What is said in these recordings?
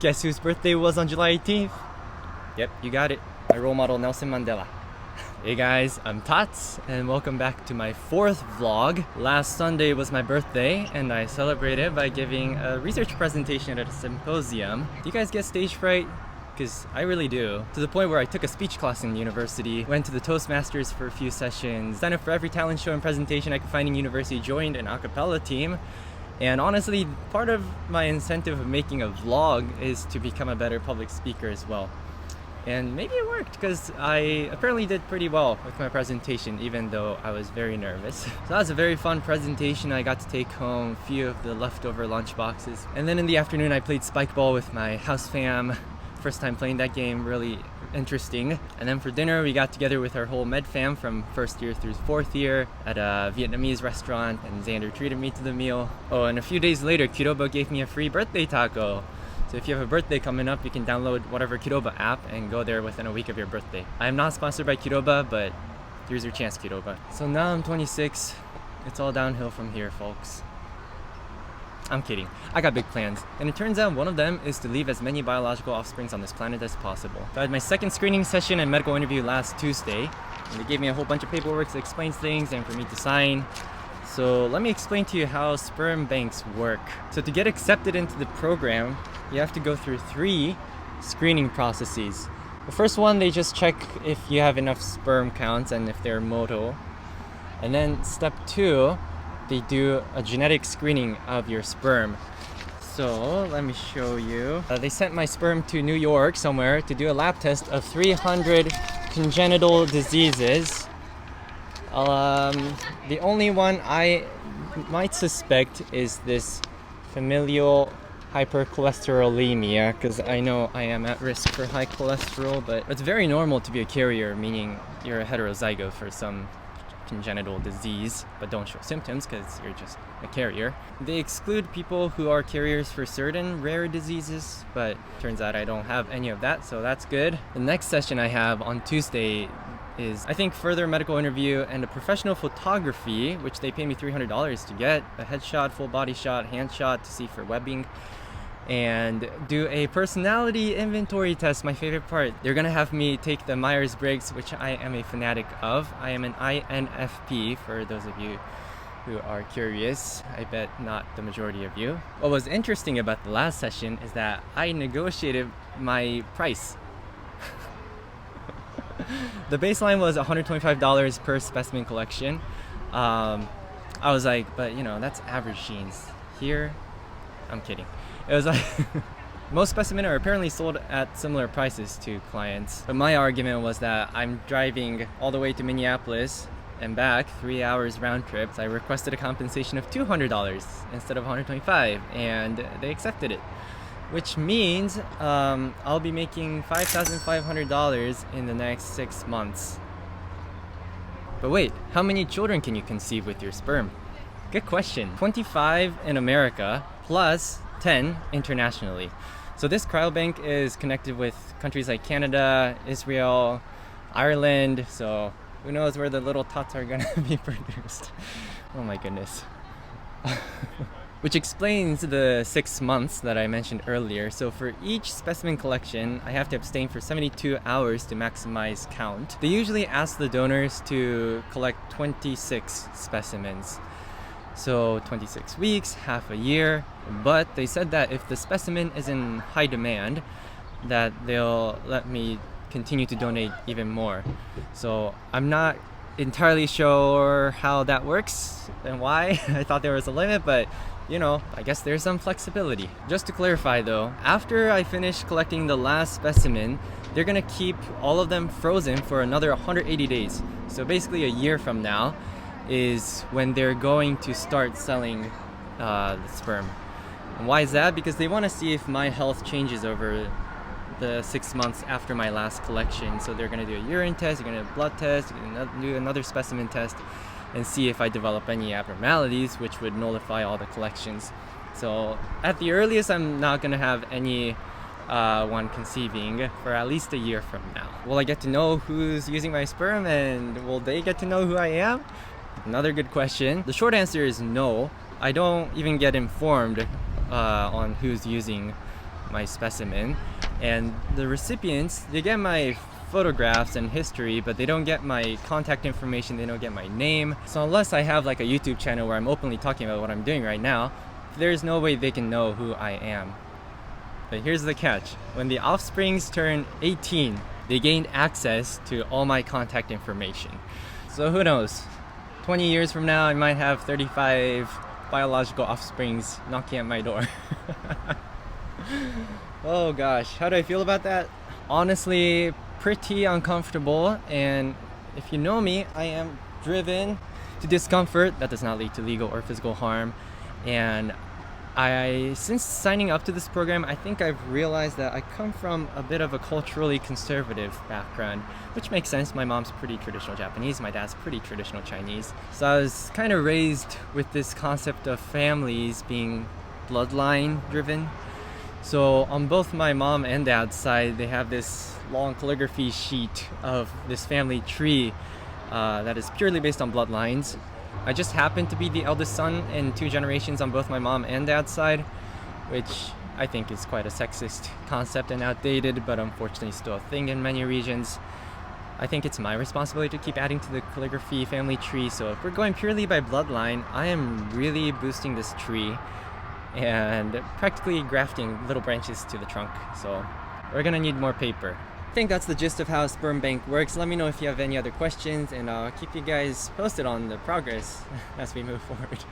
Guess whose birthday was on July 18th? Yep, you got it. My role model, Nelson Mandela. Hey guys, I'm Tats, and welcome back to my 4th vlog. Last Sunday was my birthday, and I celebrated by giving a research presentation at a symposium. Do you guys get stage fright? Because I really do. To the point where I took a speech class in university, went to the Toastmasters for a few sessions, signed up for every talent show and presentation I could find in university, joined an a cappella team. And honestly, part of my incentive of making a vlog is to become a better public speaker as well. And maybe it worked because I apparently did pretty well with my presentation, even though I was very nervous. So that was a very fun presentation. I got to take home a few of the leftover lunch boxes. And then in the afternoon, I played spike ball with my house fam. First time playing that game, really interesting. And then for dinner, we got together with our whole med fam from 1st year through 4th year at a Vietnamese restaurant, and Xander treated me to the meal. Oh, and a few days later, Kidoba gave me a free birthday taco. So if you have a birthday coming up, you can download whatever Kidoba app and go there within a week of your birthday. I am not sponsored by Kidoba, but here's your chance, Kidoba. So now I'm 26. It's all downhill from here, folks. I'm kidding. I got big plans. And it turns out one of them is to leave as many biological offsprings on this planet as possible. So I had my second screening session and medical interview last Tuesday. And they gave me a whole bunch of paperwork that explains things and for me to sign. So let me explain to you how sperm banks work. So to get accepted into the program, you have to go through 3 screening processes. The first one, they just check if you have enough sperm counts and if they're motile. And then step 2, they do a genetic screening of your sperm. So let me show you. They sent my sperm to New York somewhere to do a lab test of 300 congenital diseases. The only one I might suspect is this familial hypercholesterolemia, because I know I am at risk for high cholesterol, but it's very normal to be a carrier, meaning you're a heterozygote for some congenital disease, but don't show symptoms because you're just a carrier. They exclude people who are carriers for certain rare diseases, but turns out I don't have any of that, so that's good. The next session I have on Tuesday is, I think, further medical interview and a professional photography, which they pay me $300 to get, a headshot, full body shot, hand shot to see for webbing, and do a personality inventory test, my favorite part. They're gonna have me take the Myers-Briggs, which I am a fanatic of. I am an INFP, for those of you who are curious. I bet not the majority of you. What was interesting about the last session is that I negotiated my price. The baseline was $125 per specimen collection. I was like, but you know, that's average genes. Here, I'm kidding. It was like, most specimens are apparently sold at similar prices to clients. But my argument was that I'm driving all the way to Minneapolis and back, 3 hours round trip. So I requested a compensation of $200 instead of $125, and they accepted it. Which means I'll be making $5,500 in the next 6 months. But wait, how many children can you conceive with your sperm? Good question. 25 in America plus 10 internationally. So this cryobank is connected with countries like Canada, Israel, Ireland, so who knows where the little tots are gonna be produced. Oh my goodness. Which explains the 6 months that I mentioned earlier. So for each specimen collection, I have to abstain for 72 hours to maximize count. They usually ask the donors to collect 26 specimens. So 26 weeks, half a year, but they said that if the specimen is in high demand, that they'll let me continue to donate even more. So I'm not entirely sure how that works and why. I thought there was a limit, but you know, I guess there's some flexibility. Just to clarify though, after I finish collecting the last specimen, they're gonna keep all of them frozen for another 180 days. So basically a year from now is when they're going to start selling the sperm. And why is that? Because they want to see if my health changes over the 6 months after my last collection. So they're going to do a urine test, they're going to do a blood test, they're going to do another specimen test and see if I develop any abnormalities, which would nullify all the collections. So at the earliest, I'm not going to have any one conceiving for at least a year from now. Will I get to know who's using my sperm, and will they get to know who I am? Another good question. The short answer is no. I don't even get informed on who's using my specimen, and the recipients, they get my photographs and history, but they don't get my contact information, they don't get my name. So unless I have like a YouTube channel where I'm openly talking about what I'm doing right now, there's no way they can know who I am. But here's the catch. When the offsprings turn 18, they gained access to all my contact information. So who knows? 20 years from now, I might have 35 biological offsprings knocking at my door. Oh gosh, how do I feel about that? Honestly, pretty uncomfortable, and if you know me, I am driven to discomfort that does not lead to legal or physical harm. And since signing up to this program, I think I've realized that I come from a bit of a culturally conservative background, which makes sense. My mom's pretty traditional Japanese, my dad's pretty traditional Chinese. So I was kind of raised with this concept of families being bloodline driven. So on both my mom and dad's side, they have this long calligraphy sheet of this family tree that is purely based on bloodlines. I just happen to be the eldest son in 2 generations on both my mom and dad's side, which I think is quite a sexist concept and outdated, but unfortunately still a thing in many regions. I think it's my responsibility to keep adding to the calligraphy family tree, so if we're going purely by bloodline, I am really boosting this tree and practically grafting little branches to the trunk, so we're gonna need more paper. I think that's the gist of how a sperm bank works. Let me know if you have any other questions, and I'll keep you guys posted on the progress as we move forward.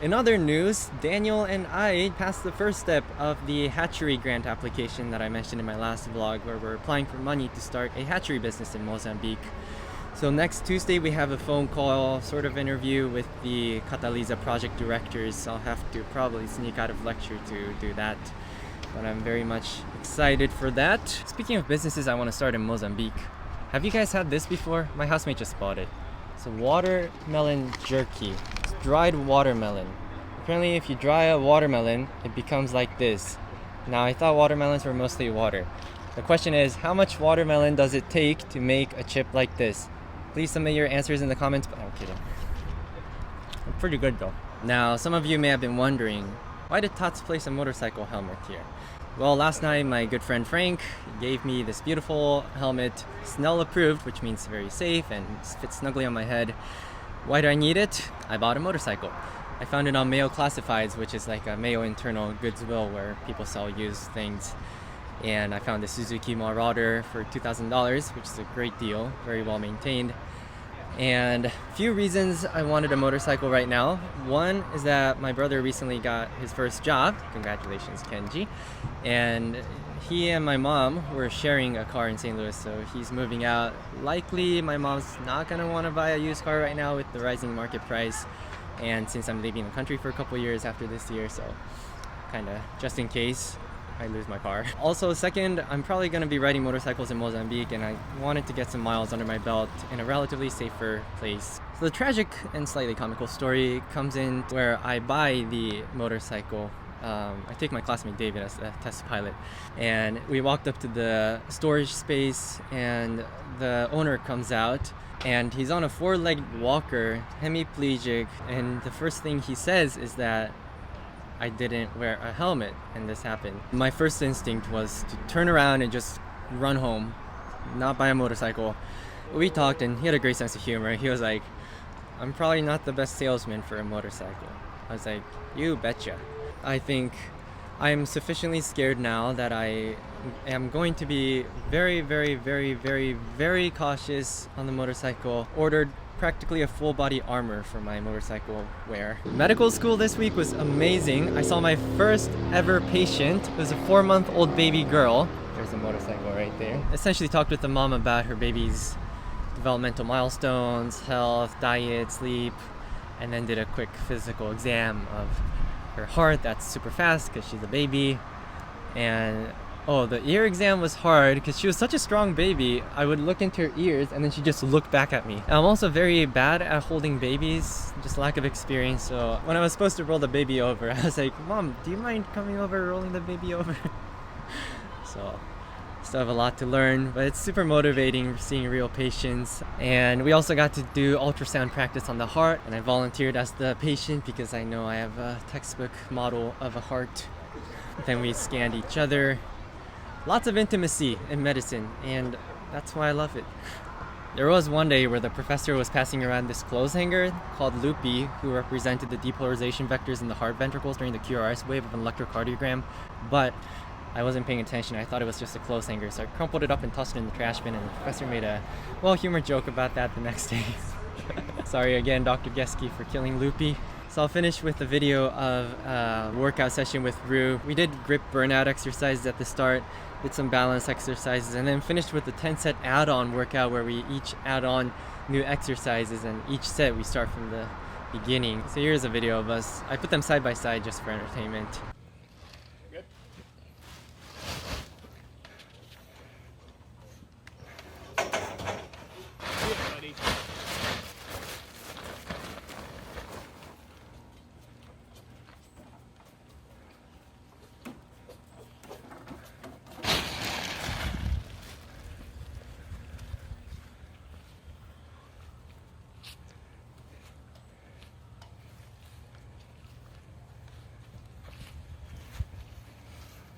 In other news, Daniel and I passed the first step of the Hatchery Grant application that I mentioned in my last vlog, where we're applying for money to start a hatchery business in Mozambique. So next Tuesday we have a phone call sort of interview with the Catalisa project directors. I'll have to probably sneak out of lecture to do that, but I'm very much excited for that. Speaking of businesses I want to start in Mozambique, have you guys had this before? My housemate just bought it. It's a watermelon jerky. It's dried watermelon. Apparently if you dry a watermelon, it becomes like this. Now I thought watermelons were mostly water. The question is, how much watermelon does it take to make a chip like this? Please submit your answers in the comments. I'm kidding. It's pretty good though. Now, some of you may have been wondering, why did Tats place a motorcycle helmet here? Well, last night my good friend Frank gave me this beautiful helmet, Snell approved, which means very safe and fits snugly on my head. Why do I need it? I bought a motorcycle. I found it on Mayo Classifieds, which is like a Mayo internal Goodwill where people sell used things. And I found the Suzuki Marauder for $2,000, which is a great deal, very well maintained. And a few reasons I wanted a motorcycle right now. One is that my brother recently got his first job. Congratulations, Kenji. And he and my mom were sharing a car in St. Louis, so he's moving out. Likely my mom's not gonna want to buy a used car right now with the rising market price. And since I'm leaving the country for a couple years after this year, so kinda just in case I lose my car. Also, second, I'm probably going to be riding motorcycles in Mozambique, and I wanted to get some miles under my belt in a relatively safer place. So the tragic and slightly comical story comes in where I buy the motorcycle. I take my classmate David as the test pilot, and we walked up to the storage space, and the owner comes out, and he's on a 4-legged walker, hemiplegic, and the first thing he says is that I didn't wear a helmet, and this happened. My first instinct was to turn around and just run home, not buy a motorcycle. We talked, and he had a great sense of humor. He was like, I'm probably not the best salesman for a motorcycle. I was like, you betcha. I think I'm sufficiently scared now that I am going to be very, very, very, very, very cautious on the motorcycle. Ordered practically a full body armor for my motorcycle wear. Medical school this week was amazing. I saw my first ever patient. It was a 4-month-old baby girl. There's a motorcycle right there. Essentially talked with the mom about her baby's developmental milestones, health, diet, sleep, and then did a quick physical exam of her heart. That's super fast because she's a baby. And oh, the ear exam was hard because she was such a strong baby. I would look into her ears and then she just looked back at me. And I'm also very bad at holding babies, just lack of experience. So when I was supposed to roll the baby over, I was like, Mom, do you mind coming over, rolling the baby over? So still have a lot to learn, but it's super motivating seeing real patients. And we also got to do ultrasound practice on the heart, and I volunteered as the patient because I know I have a textbook model of a heart. Then we scanned each other. Lots of intimacy in medicine, and that's why I love it. There was one day where the professor was passing around this clothes hanger called Loopy, who represented the depolarization vectors in the heart ventricles during the QRS wave of an electrocardiogram, but I wasn't paying attention. I thought it was just a clothes hanger, so I crumpled it up and tossed it in the trash bin, and the professor made a well-humored joke about that the next day. Sorry again, Dr. Geske, for killing Loopy. So I'll finish with a video of a workout session with Roo. We did grip burnout exercises at the start, did some balance exercises, and then finished with a 10-set add-on workout where we each add on new exercises, and each set we start from the beginning. So here's a video of us. I put them side by side just for entertainment. Good. Good, buddy.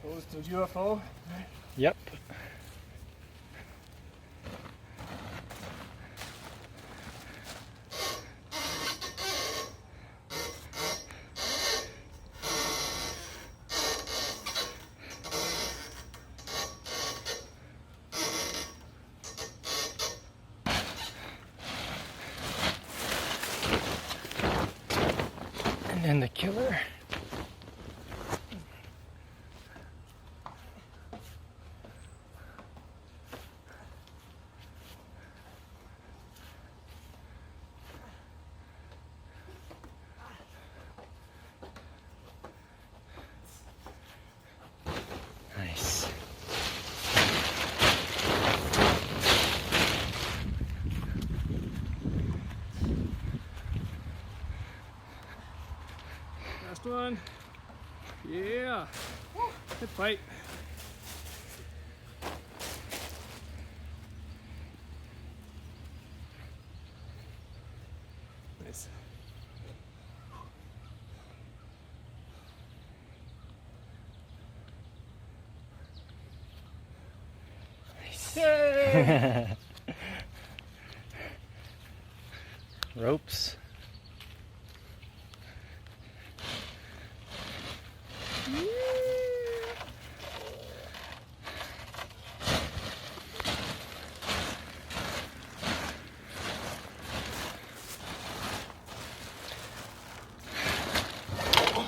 Goes to UFO. Yep. And then the killer. Nice. Last one. Yeah. Good fight. Nice. Yay! Ropes.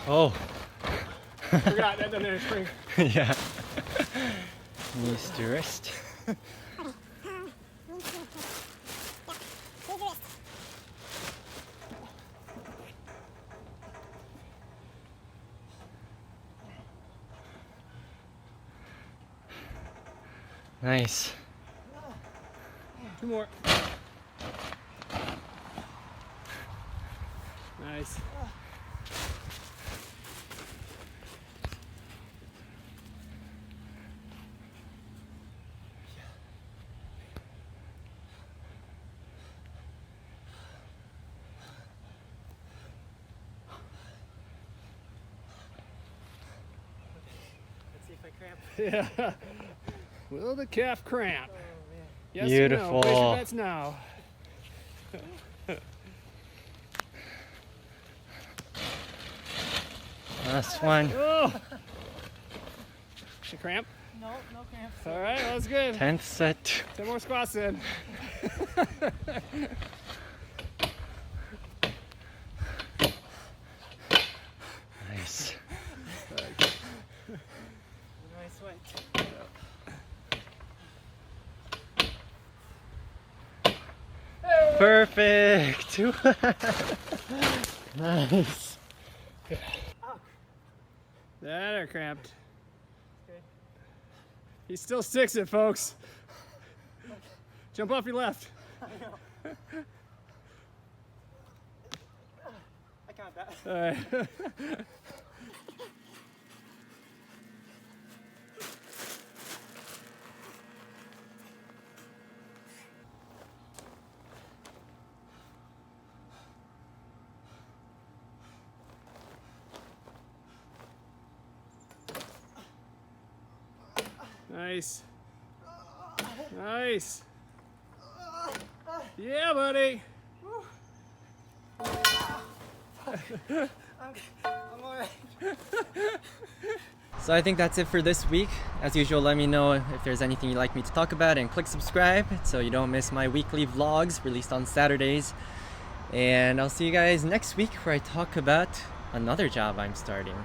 Oh. Forgot that doesn't have a spring. Yeah. Knees to wrist. Nice. Two more. Nice. Let's see if I cramp. Yeah. Will the calf cramp? Oh, man. Yes Beautiful. or no? Place your bets now. Last one. Oh! Should cramp? No, no cramps. All right, well, that's good. 10th set. 10 more squats in. Nice. Nice sweat. Perfect. Nice. That are cramped. He still sticks it, folks. Jump off your left. I know. I count that. All right. Nice. Nice. Yeah, buddy. I'm alright. So I think that's it for this week. As usual, let me know if there's anything you'd like me to talk about, and click subscribe so you don't miss my weekly vlogs released on Saturdays. And I'll see you guys next week where I talk about another job I'm starting.